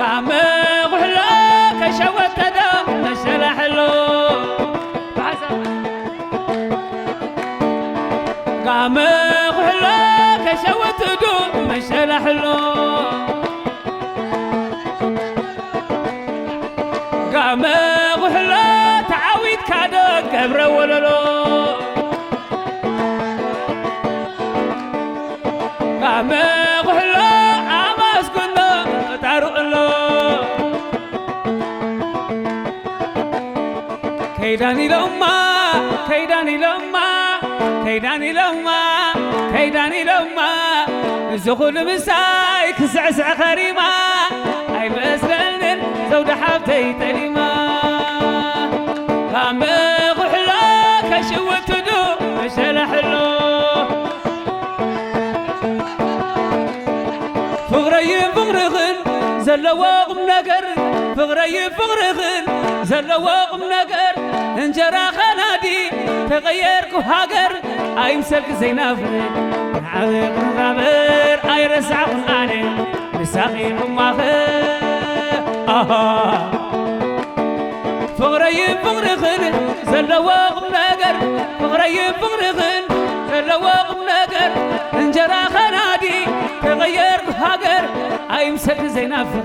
قام غحلا كشوت دم مشلح له قام غحلا كشوت دم مشلح له قام غحلا تعويد كادو قبر وللو قام غحلا عماس كنا تعرق له كيداني لما كيداني لما كيداني لما كيداني لما زخول مساي كسعسع خريمة أي مسلن زود حبتي تليما قام غحلا كشوت دو مشلح له فغري فغرغن زلوا قم نقر فغري فغرغن زلوا قم نقر انجرا خنادي تغير كهاجر اي مسلك زينافر عايق غابر اي رسع قناني مساقي اماخر فغري فغرغن زلوا قم نقر فغري فغرغن زلوا قم نقر انجرا خنادي تغير كهاجر اي مسلك زينافر